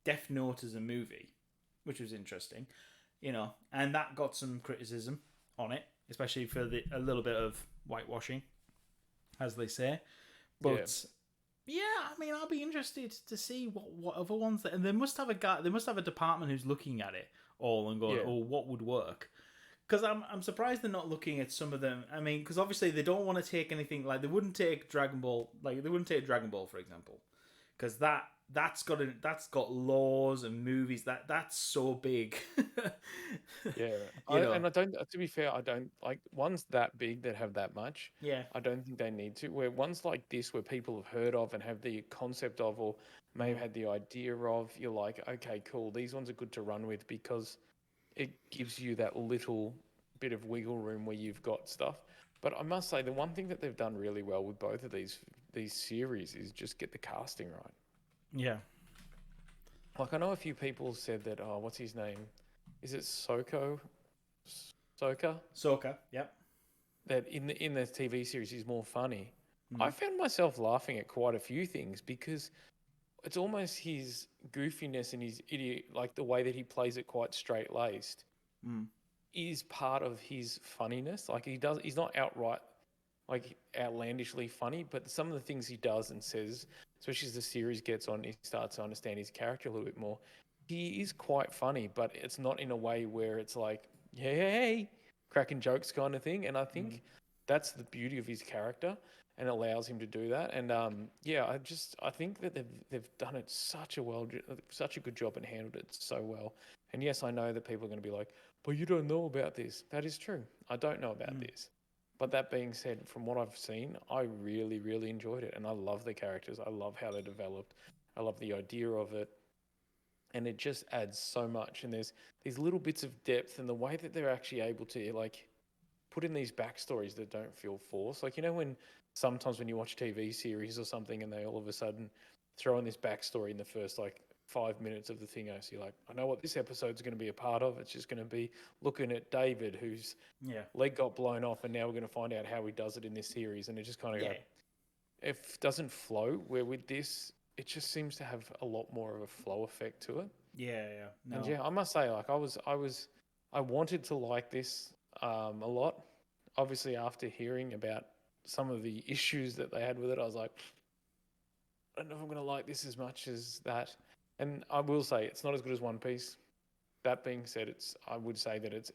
Death Note as a movie, which was interesting, and that got some criticism on it, especially for a little bit of whitewashing, as they say. yeah, But yeah, I mean, I'll be interested to see what other ones and they must have a department who's looking at it all and going, yeah, oh, what would work? Because I'm surprised they're not looking at some of them. I mean, because obviously they don't want to take anything like they wouldn't take Dragon Ball, for example, because that's got laws and movies that's so big. yeah. you know, And I don't. To be fair, I don't like ones that big that have that much. yeah, I don't think they need to. Where ones like this, where people have heard of and have the concept of, or may have had the idea of, you're like, okay, cool. These ones are good to run with because it gives you that little bit of wiggle room where you've got stuff. But I must say, the one thing that they've done really well with both of these series is just get the casting right. yeah, Like I know a few people said that, oh, what's his name? Is it Soka? Soka, yep. That in the TV series he's more funny. I Mm. found myself laughing at quite a few things because it's almost his goofiness and his idiot, like the way that he plays it quite straight laced, Mm. is part of his funniness. Like he's not outright like outlandishly funny, but some of the things he does and says, especially as the series gets on, he starts to understand his character a little bit more. He is quite funny, but it's not in a way where it's like, yeah, hey, cracking jokes kind of thing. And I Mm. think that's the beauty of his character and allows him to do that. And yeah, I think that they've done it such a good job and handled it so well. And yes, I know that people are going to be like, but you don't know about this. That is true. I don't know about Mm. this. But that being said, from what I've seen, I really, really enjoyed it. And I love the characters. I love how they're developed. I love the idea of it. And it just adds so much. And there's these little bits of depth and the way that they're actually able to like put in these backstories that don't feel forced. Like, when sometimes when you watch TV series or something and they all of a sudden throw in this backstory in the first like 5 minutes of the thing, I see like, I know what this episode's going to be a part of. It's just going to be looking at David, whose Yeah, leg got blown off, and now we're going to find out how he does it in this series. And it just kind of yeah, it doesn't flow. Where with this, it just seems to have a lot more of a flow effect to it. yeah, yeah. And No, yeah, I must say, like I wanted to like this a lot. Obviously, after hearing about some of the issues that they had with it, I was like, I don't know if I'm going to like this as much as that. And I will say, it's not as good as One Piece. That being said, I would say that it's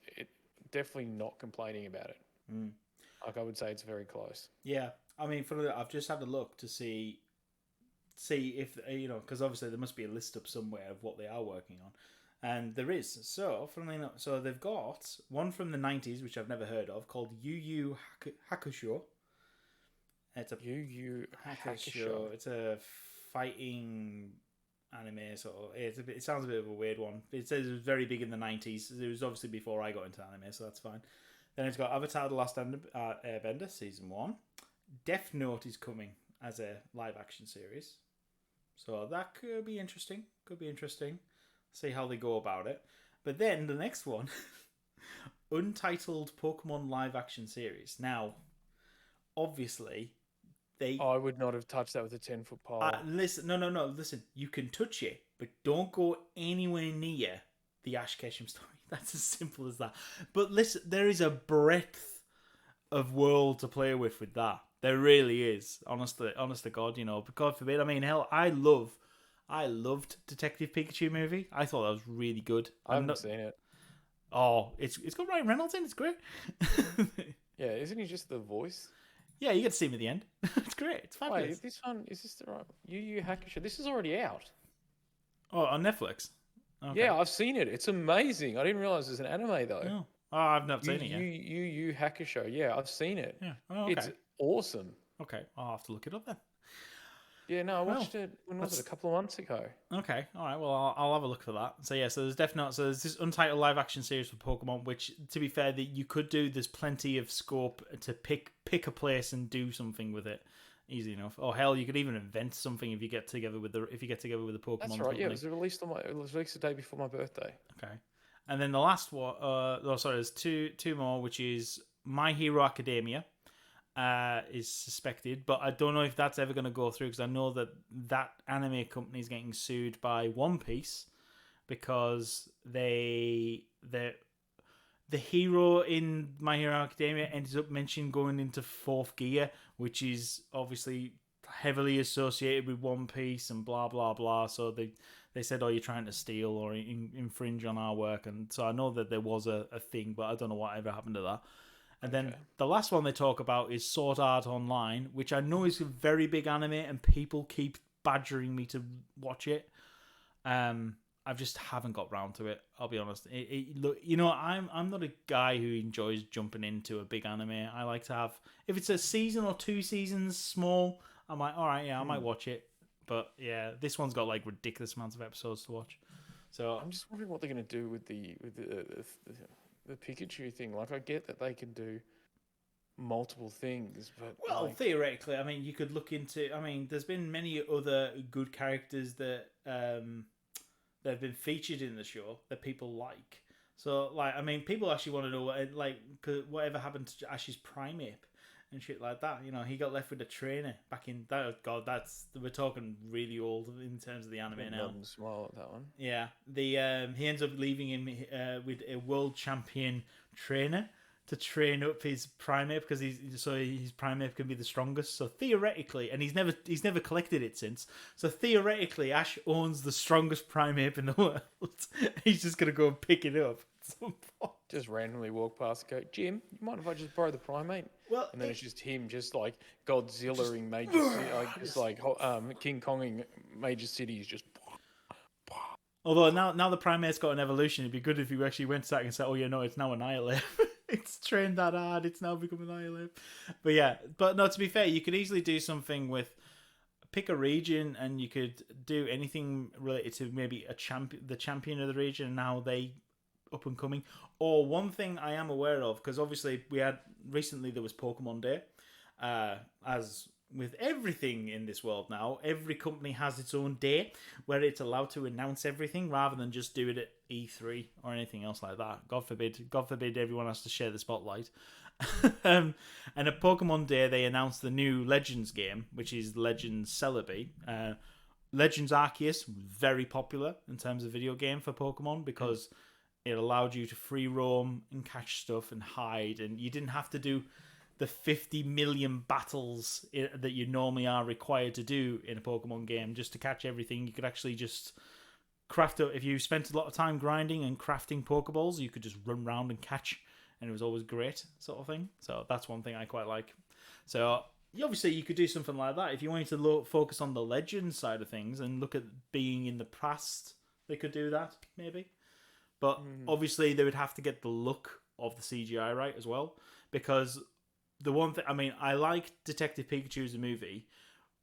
definitely not complaining about it. mm. Like I would say, it's very close. Yeah. I mean, I've just had a look to see see if because obviously there must be a list up somewhere of what they are working on, and there is. So funnily enough, so they've got one from the 90s, which I've never heard of, called Yu Yu Hakusho. It's a Yu Yu Hakusho. It's a fighting anime sort of. It sounds a bit of a weird one. It says it was very big in the 90s. It was obviously before I got into anime, so that's fine. Then it's got Avatar: The Last Airbender season 1. Death Note is coming as a live action series, so that could be interesting. See how they go about it. But then the next one, Untitled Pokemon live action series. Now, obviously, I would not have touched that with a 10-foot pole. Listen, no. Listen, you can touch it, but don't go anywhere near the Ash Ketchum story. That's as simple as that. But listen, there is a breadth of world to play with that. There really is. Honest to God, but God forbid. I mean, hell, I loved Detective Pikachu movie. I thought that was really good. I haven't seen it. Oh, it's got Ryan Reynolds in. It's great. Yeah, isn't he just the voice? Yeah, you get to see him at the end. It's great. It's fabulous. Wait, this one is this the right Yu Yu Hakusho? This is already out. Oh, on Netflix. Okay. Yeah, I've seen it. It's amazing. I didn't realize it's an anime though. Oh, I've not seen it yet. Yu Yu Hakusho. Yeah, I've seen it. Yeah. Oh, okay. It's awesome. Okay, I'll have to look it up then. Yeah, no, I watched it. When was it? A couple of months ago. Okay, all right. Well, I'll have a look for that. So yeah, so there's definitely there's this untitled live action series for Pokemon, which, to be fair, that you could do. There's plenty of scope to pick a place and do something with it, easy enough. Or hell, you could even invent something if you get together with the Pokemon. That's right. company. Yeah, it was released the day before my birthday. Okay, and then the last one. There's two more, which is My Hero Academia. Is suspected, but I don't know if that's ever going to go through because I know that anime company is getting sued by One Piece because the hero in My Hero Academia ends up mentioning going into fourth gear, which is obviously heavily associated with One Piece and blah blah blah. So they said, "Oh, you're trying to steal or infringe on our work," and so I know that there was a thing, but I don't know what ever happened to that. And then the last one they talk about is Sword Art Online, which I know is a very big anime, and people keep badgering me to watch it. I just haven't got round to it. I'll be honest. Look, I'm not a guy who enjoys jumping into a big anime. I like to have, if it's a season or 2 seasons small, I'm like, all right, yeah, I might watch it. But yeah, this one's got like ridiculous amounts of episodes to watch. So I'm just wondering what they're going to do with the Pikachu thing. Like, I get that they can do multiple things, but theoretically, I mean, you could look into. I mean, there's been many other good characters that that have been featured in the show that people like. So, like, I mean, people actually want to know whatever happened to Ash's Primeape and shit like that. He got left with a trainer back in that. God, we're talking really old in terms of the anime now. Smile at that one. Yeah, he ends up leaving him with a world champion trainer to train up his Primeape because his Primeape can be the strongest. So theoretically, and he's never collected it since. So theoretically, Ash owns the strongest Primeape in the world. He's just gonna go and pick it up at some point. Just randomly walk past and go, Jim, you mind if I just borrow the Primate? Well, and then it's just him, just like Godzilla-ing major cities, like King Konging major cities, just. Although now the Primate's got an evolution, it'd be good if you actually went to that and said, "Oh, yeah, no, it's now Annihilate." It's trained that hard, it's now become Annihilate. But no, to be fair, you could easily do something with pick a region, and you could do anything related to maybe the champion of the region, and how they up and coming. Or one thing I am aware of, because obviously there was Pokemon Day. As with everything in this world now, every company has its own day where it's allowed to announce everything rather than just do it at E3 or anything else like that. God forbid everyone has to share the spotlight. And at Pokemon Day, they announced the new Legends game, which is Legends Celebi. Legends Arceus, very popular in terms of video game for Pokemon because it allowed you to free roam and catch stuff and hide, and you didn't have to do the 50 million battles that you normally are required to do in a Pokemon game just to catch everything. You could actually just craft it. If you spent a lot of time grinding and crafting Pokeballs, you could just run around and catch, and it was always great, sort of thing. So that's one thing I quite like. So obviously you could do something like that if you wanted to focus on the legend side of things and look at being in the past. They could do that maybe, but obviously they would have to get the look of the CGI right as well, because the one thing, I mean, I like Detective Pikachu as a movie,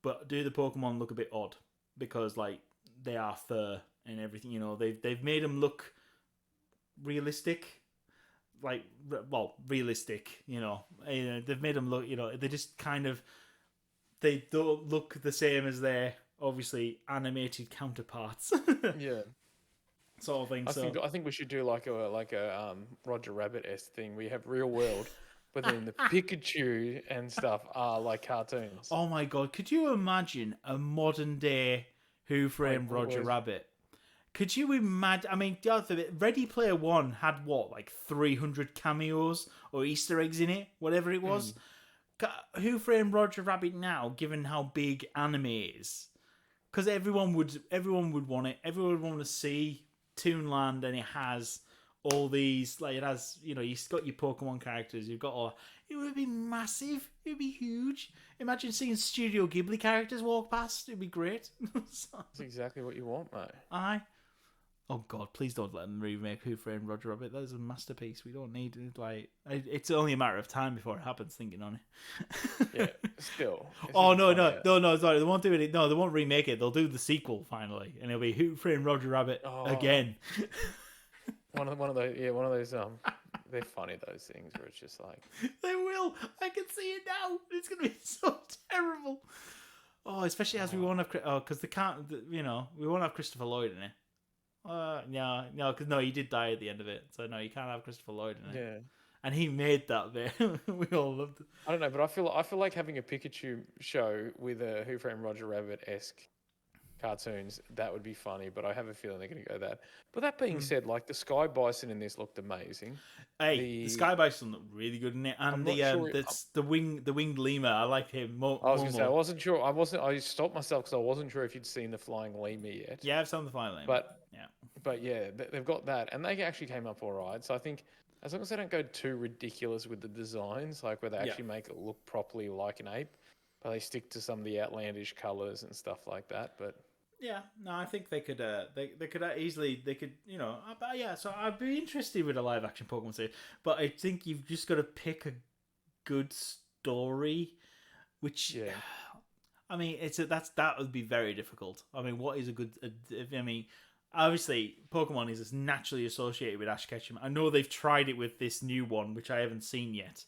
but do the Pokemon look a bit odd because like they are fur and everything, you know, they've made them look realistic, like, well, realistic, you know, they've made them look, you know, they just kind of, they don't look the same as their obviously animated counterparts. Yeah. Sort of thing. I think we should do like a Roger Rabbit-esque thing. We have real world, but then the Pikachu and stuff are like cartoons. Oh my god, could you imagine a modern day Who Framed Roger Rabbit? Could you imagine? I mean, the other bit, Ready Player One had what, like 300 cameos or Easter eggs in it, whatever it was. Who Framed Roger Rabbit now, given how big anime is? Because everyone would want it. Everyone would want to see Toonland, and it has all these, like, it has, you know, you've got your Pokemon characters, you've got all, it would be massive, it would be huge. Imagine seeing Studio Ghibli characters walk past, it'd be great. That's exactly what you want, mate. Aye. Oh god, please don't let them remake Who Framed Roger Rabbit. That is a masterpiece. We don't need it. Like, it's only a matter of time before it happens. Thinking on it. Yeah, still. Oh no, sorry, they won't do it. No, they won't remake it. They'll do the sequel finally, and it'll be Who Framed Roger Rabbit again. One of those. They're funny, those things where it's just like they will. I can see it now. It's gonna be so terrible. Oh, especially as we won't have. Oh, because they can't. You know, we won't have Christopher Lloyd in it. Because he did die at the end of it, so no, you can't have Christopher Lloyd in it. Yeah, and he made that bit. We all loved it. I don't know, but I feel like having a Pikachu show with a Who Framed Roger Rabbit-esque cartoons, that would be funny. But I have a feeling they're going to go that. But that being said, like the Sky Bison in this looked amazing. Hey, the Sky Bison looked really good in it, and the winged lemur. I like him. I was going to say I wasn't sure. I stopped myself because I wasn't sure if you'd seen the flying lemur yet. Yeah, I've seen the flying lemur. But yeah, they've got that, and they actually came up all right. So I think as long as they don't go too ridiculous with the designs, like where they actually make it look properly like an ape, but they stick to some of the outlandish colours and stuff like that. But yeah, no, I think they could. They could easily. They could, you know. But yeah, so I'd be interested with a live action Pokemon series. But I think you've just got to pick a good story, which. Yeah. I mean, that would be very difficult. I mean, what is a good? I mean. Obviously, Pokemon is naturally associated with Ash Ketchum. I know they've tried it with this new one, which I haven't seen yet.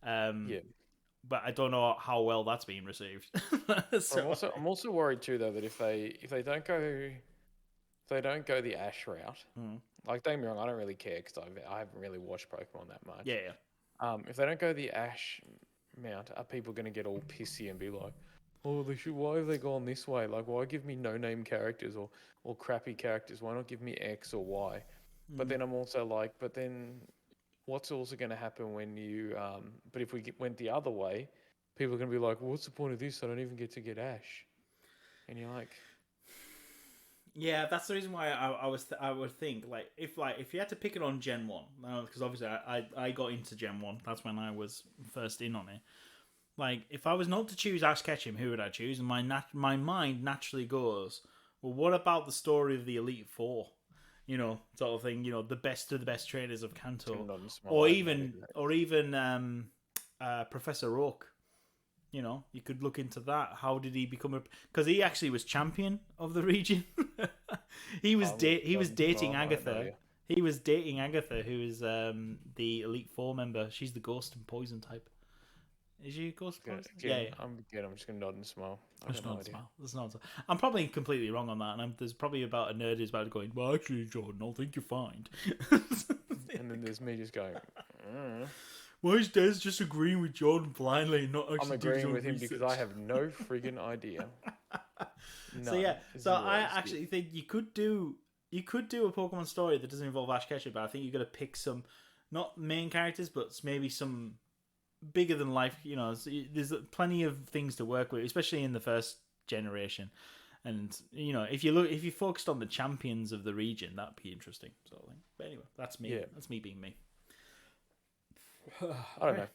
But I don't know how well that's being received. I'm also worried too, though, that if they don't go the Ash route, like don't get me wrong, I don't really care because I haven't really watched Pokemon that much. Yeah. If they don't go the Ash mount, are people going to get all pissy and be like, oh, why have they gone this way? Like, why give me no-name characters or crappy characters? Why not give me X or Y? But then I'm also like, but then what's also going to happen when you... but if we went the other way, people are going to be like, well, what's the point of this? I don't even get to get Ash. And you're like... Yeah, that's the reason why I would think, like, if you had to pick it on Gen 1, because obviously I got into Gen 1, that's when I was first in on it. Like, if I was not to choose Ash Ketchum, who would I choose? And my mind naturally goes, well, what about the story of the Elite Four? You know, sort of thing. You know, the best of the best trainers of Kanto, or even Professor Oak. You know, you could look into that. How did he become because he actually was champion of the region. he was dating Agatha. He was dating Agatha, who is the Elite Four member. She's the ghost and poison type. Is you ghost poison? Yeah. I'm just gonna nod and smile. I'm probably completely wrong on that, and there's probably about a nerd who's about to going, well, actually, Jordan, I think you're fine. And then there's me just going, why is Dez just agreeing with Jordan blindly and not actually I'm agreeing with him because I have no friggin' idea. So I actually think you could do a Pokemon story that doesn't involve Ash Ketchum, but I think you've got to pick some, not main characters, but maybe some bigger than life. You know, there's plenty of things to work with, especially in the first generation. And you know, if you focused on the champions of the region, that'd be interesting, sort of thing. But anyway, that's me. Yeah. That's me being me. I don't know.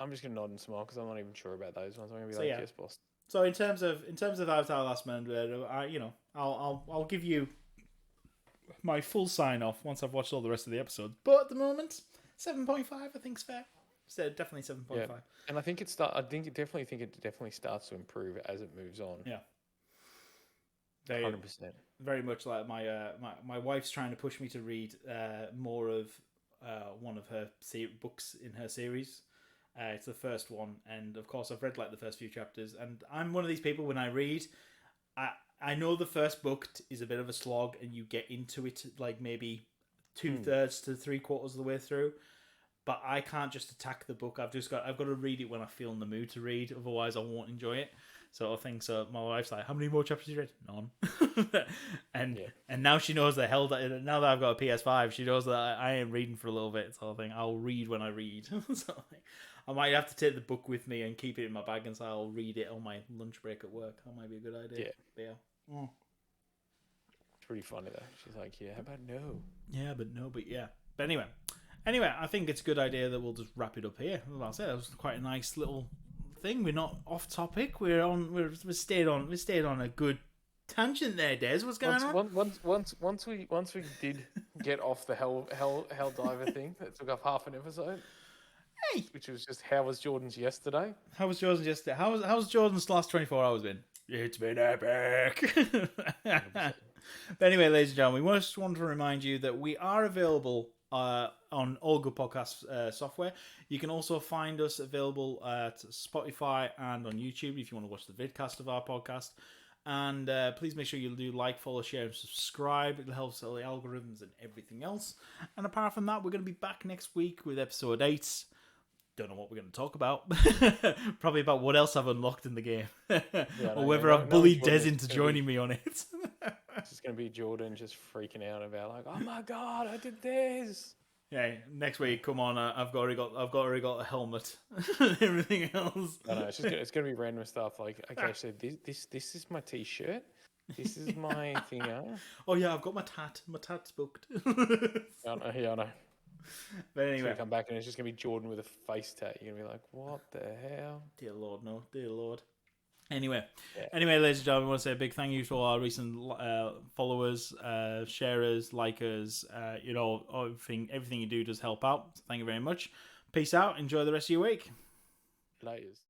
I'm just gonna nod and smile because I'm not even sure about those ones. I'm gonna be So, like, yeah. yes, boss. So in terms of Avatar: Last Man, I'll give you my full sign off once I've watched all the rest of the episodes. But at the moment, 7.5 I think's fair. So definitely 7.5. Yeah. And I think it definitely starts to improve as it moves on. Yeah. 100%. Very much like my wife's trying to push me to read more of one of her books in her series. It's the first one, and of course I've read like the first few chapters, and I'm one of these people when I read, I know the first book is a bit of a slog, and you get into it like maybe 2/3 to 3/4 of the way through, but I can't just attack the book. I've got to read it when I feel in the mood to read, otherwise I won't enjoy it. Sort of thing. So my wife's like, "How many more chapters you read?" None. and now she knows that now that I've got a PS5, she knows that I ain't reading for a little bit. Sort of thing. I'll read when I read. So I might have to take the book with me and keep it in my bag, and so I'll read it on my lunch break at work. That might be a good idea. Yeah. But yeah. It's pretty funny though. She's like, "Yeah, how about no?" Yeah, but no, but yeah. But anyway, I think it's a good idea that we'll just wrap it up here. Like I said, it was quite a nice little thing. We're not off topic. We stayed on a good tangent there, Des. What's going on? Once we did get off the Helldiver thing, that took up half an episode. Hey, which was just how was Jordan's yesterday? How was Jordan's yesterday? How's Jordan's last 24 hours been? It's been epic. But anyway, ladies and gentlemen, we just want to remind you that we are available on all good podcast software. You can also find us available at Spotify and on YouTube if you want to watch the vidcast of our podcast. And please make sure you do like, follow, share, and subscribe. It helps all the algorithms and everything else. And apart from that, we're going to be back next week with episode 8. Don't know what we're going to talk about. Probably about what else I've unlocked in the game. Or whether I've bullied Des into joining me on it. It's just going to be Jordan just freaking out about like, oh my god, I did this. Yeah, next week, come on! I've already got a helmet. Everything else. I know it's going to be random stuff like, okay, so this is my t-shirt. This is my thing. Oh yeah, I've got my tat. My tat's booked. I know. But anyway, so come back and it's just going to be Jordan with a face tat. You're going to be like, what the hell? Dear Lord, no. Dear Lord. Anyway, ladies and gentlemen, I want to say a big thank you to all our recent followers, sharers, likers. Everything you do does help out. So thank you very much. Peace out. Enjoy the rest of your week. Laters.